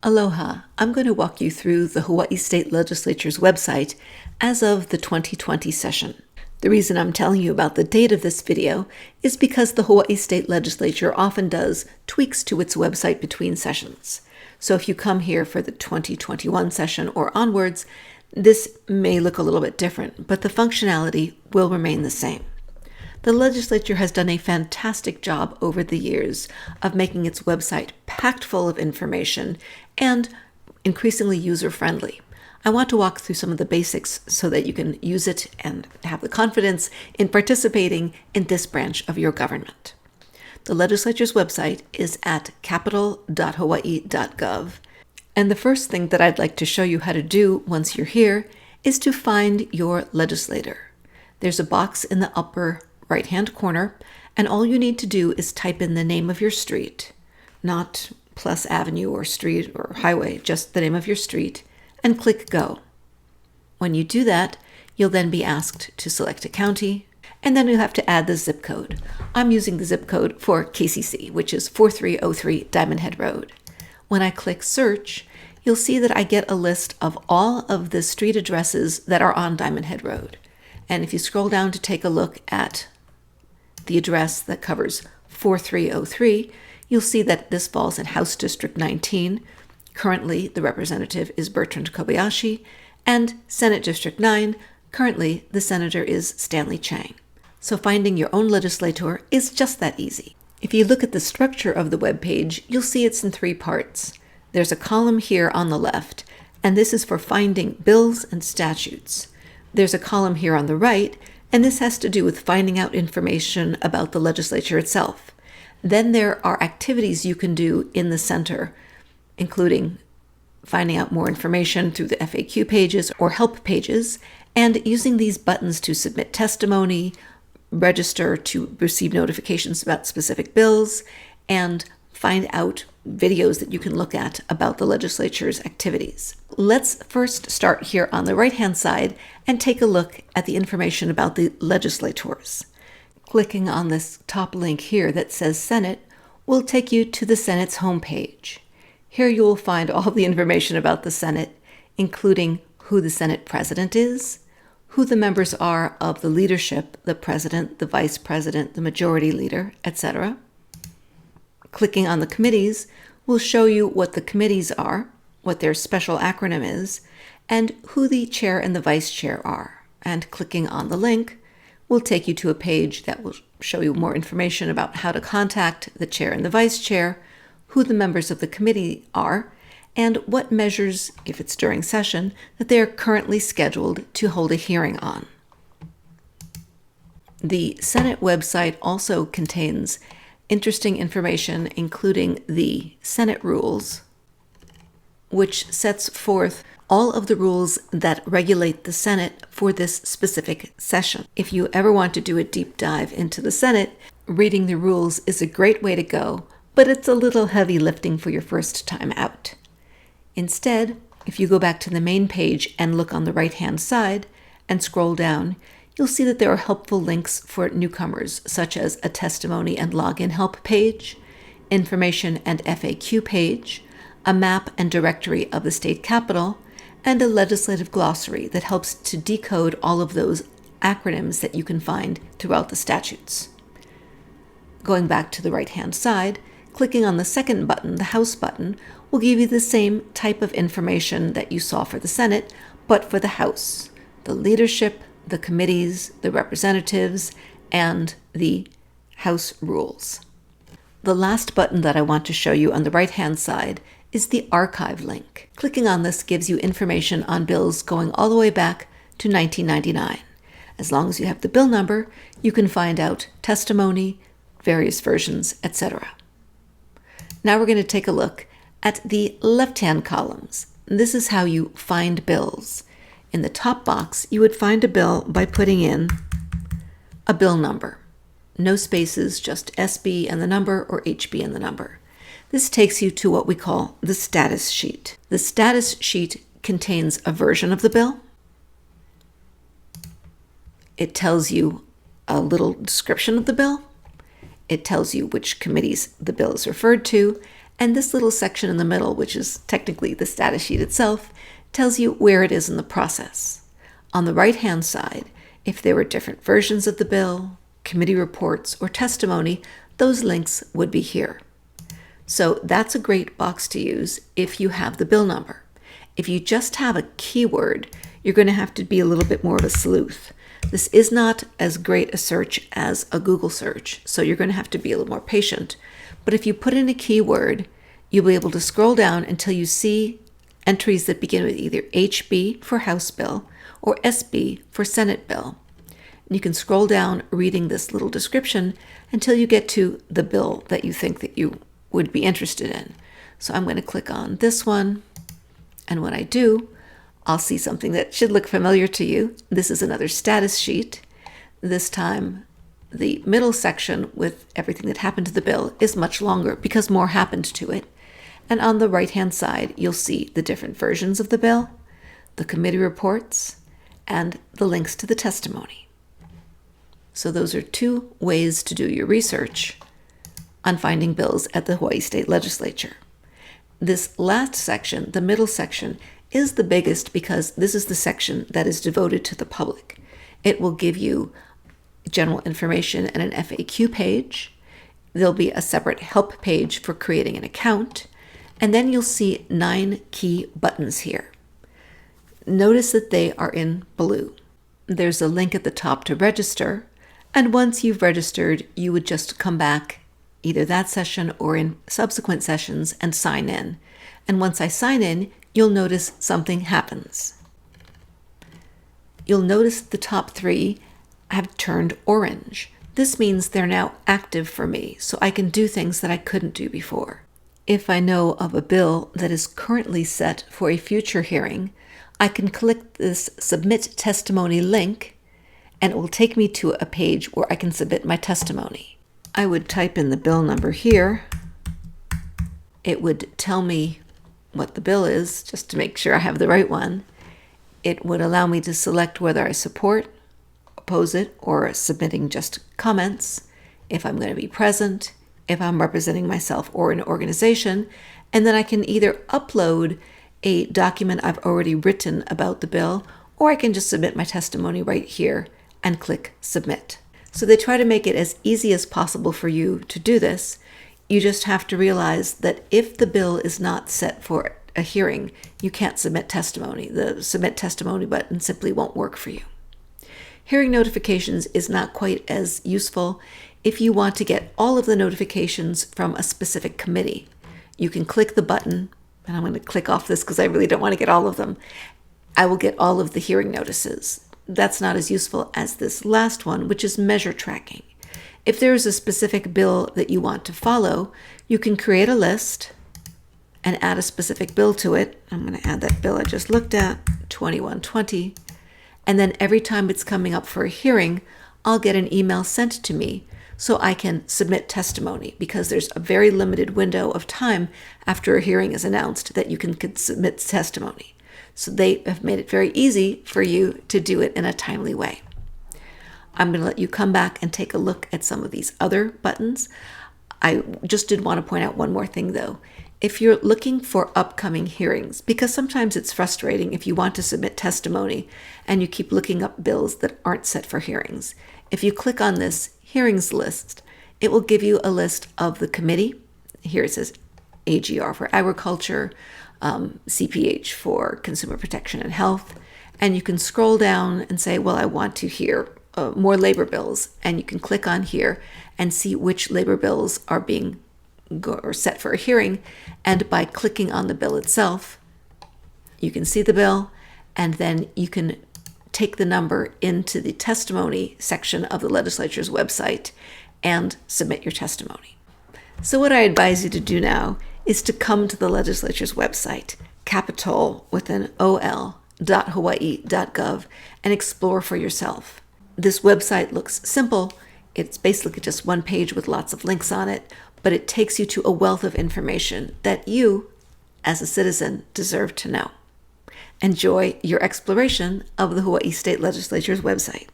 Aloha, I'm going to walk you through the Hawaii State Legislature's website as of the 2020 session. The reason I'm telling you about the date of this video is because the Hawaii State Legislature often does tweaks to its website between sessions. So if you come here for the 2021 session or onwards, this may look a little bit different, but the functionality will remain the same. The legislature has done a fantastic job over the years of making its website packed full of information and increasingly user-friendly. I want to walk through some of the basics so that you can use it and have the confidence in participating in this branch of your government. The legislature's website is at capitol.hawaii.gov. And the first thing that I'd like to show you how to do once you're here is to find your legislator. There's a box in the upper right-hand corner, and all you need to do is type in the name of your street, not plus avenue or street or highway, just the name of your street, and click Go. When you do that, you'll then be asked to select a county, and then you'll have to add the zip code. I'm using the zip code for KCC, which is 4303 Diamond Head Road. When I click Search, you'll see that I get a list of all of the street addresses that are on Diamond Head Road. And if you scroll down to take a look at the address that covers 4303, you'll see that this falls in House District 19. Currently, the representative is Bertrand Kobayashi, and Senate District 9, currently the senator is Stanley Chang. So finding your own legislator is just that easy. If you look at the structure of the web page, you'll see it's in three parts. There's a column here on the left, and this is for finding bills and statutes. There's a column here on the right, and this has to do with finding out information about the legislature itself. Then there are activities you can do in the center, including finding out more information through the FAQ pages or help pages, and using these buttons to submit testimony, register to receive notifications about specific bills, and find out videos that you can look at about the legislature's activities. Let's first start here on the right-hand side and take a look at the information about the legislators. Clicking on this top link here that says Senate will take you to the Senate's homepage. Here you will find all the information about the Senate, including who the Senate president is, who the members are of the leadership, the president, the vice president, the majority leader, etc. Clicking on the committees will show you what the committees are, what their special acronym is, and who the chair and the vice chair are. And clicking on the link will take you to a page that will show you more information about how to contact the chair and the vice chair, who the members of the committee are, and what measures, if it's during session, that they are currently scheduled to hold a hearing on. The Senate website also contains interesting information, including the Senate rules, which sets forth all of the rules that regulate the Senate for this specific session. If you ever want to do a deep dive into the Senate, reading the rules is a great way to go, but it's a little heavy lifting for your first time out. Instead, if you go back to the main page and look on the right-hand side and scroll down, you'll see that there are helpful links for newcomers, such as a testimony and login help page, information and FAQ page, a map and directory of the state capitol, and a legislative glossary that helps to decode all of those acronyms that you can find throughout the statutes. Going back to the right-hand side, clicking on the second button, the House button, will give you the same type of information that you saw for the Senate, but for the House, the leadership, the committees, the representatives, and the House rules. The last button that I want to show you on the right-hand side is the Archive link. Clicking on this gives you information on bills going all the way back to 1999. As long as you have the bill number, you can find out testimony, various versions, etc. Now we're going to take a look at the left-hand columns. This is how you find bills. In the top box, you would find a bill by putting in a bill number. No spaces, just SB and the number or HB and the number. This takes you to what we call the status sheet. The status sheet contains a version of the bill. It tells you a little description of the bill. It tells you which committees the bill is referred to, And this little section in the middle, which is technically the status sheet itself, tells you where it is in the process. On the right-hand side, if there were different versions of the bill, committee reports, or testimony, those links would be here. So that's a great box to use if you have the bill number. If you just have a keyword, you're going to have to be a little bit more of a sleuth. This is not as great a search as a Google search, so you're going to have to be a little more patient. But if you put in a keyword, you'll be able to scroll down until you see entries that begin with either HB for House Bill or SB for Senate Bill. And you can scroll down reading this little description until you get to the bill that you think that you would be interested in. So I'm going to click on this one, and when I do, I'll see something that should look familiar to you. This is another status sheet. This time, the middle section with everything that happened to the bill is much longer because more happened to it. And on the right-hand side, you'll see the different versions of the bill, the committee reports, and the links to the testimony. So those are two ways to do your research on finding bills at the Hawaii State Legislature. This last section, the middle section, is the biggest because this is the section that is devoted to the public. It will give you general information and an FAQ page. There'll be a separate help page for creating an account, and then you'll see 9 key buttons here. Notice that they are in blue. There's a link at the top to register, and once you've registered, you would just come back either that session or in subsequent sessions and sign in. And once I sign in, you'll notice something happens. You'll notice the top 3 have turned orange. This means they're now active for me, so I can do things that I couldn't do before. If I know of a bill that is currently set for a future hearing, I can click this Submit Testimony link, and it will take me to a page where I can submit my testimony. I would type in the bill number here. It would tell me what the bill is, just to make sure I have the right one. It would allow me to select whether I support, oppose it, or submitting just comments, if I'm going to be present, if I'm representing myself or an organization, and then I can either upload a document I've already written about the bill, or I can just submit my testimony right here and click Submit. So they try to make it as easy as possible for you to do this. You just have to realize that if the bill is not set for a hearing, you can't submit testimony. The Submit Testimony button simply won't work for you. Hearing notifications is not quite as useful if you want to get all of the notifications from a specific committee. You can click the button, and I'm going to click off this because I really don't want to get all of them. I will get all of the hearing notices. That's not as useful as this last one, which is measure tracking. If there is a specific bill that you want to follow, you can create a list and add a specific bill to it. I'm going to add that bill I just looked at, 2120. And then every time it's coming up for a hearing, I'll get an email sent to me so I can submit testimony, because there's a very limited window of time after a hearing is announced that you can submit testimony. So they have made it very easy for you to do it in a timely way. I'm going to let you come back and take a look at some of these other buttons. I just did want to point out one more thing though. If you're looking for upcoming hearings, because sometimes it's frustrating if you want to submit testimony and you keep looking up bills that aren't set for hearings. If you click on this hearings list, it will give you a list of the committee. Here it says AGR for agriculture, CPH for consumer protection and health. And you can scroll down and say, well, I want to hear more labor bills. And you can click on here and see which labor bills are being or set for a hearing. And by clicking on the bill itself, you can see the bill, and then you can take the number into the testimony section of the legislature's website and submit your testimony. So what I advise you to do now is to come to the legislature's website, Capitol with an ol.hawaii.gov, and explore for yourself. This website looks simple. It's basically just one page with lots of links on it, but it takes you to a wealth of information that you, as a citizen, deserve to know. Enjoy your exploration of the Hawaii State Legislature's website.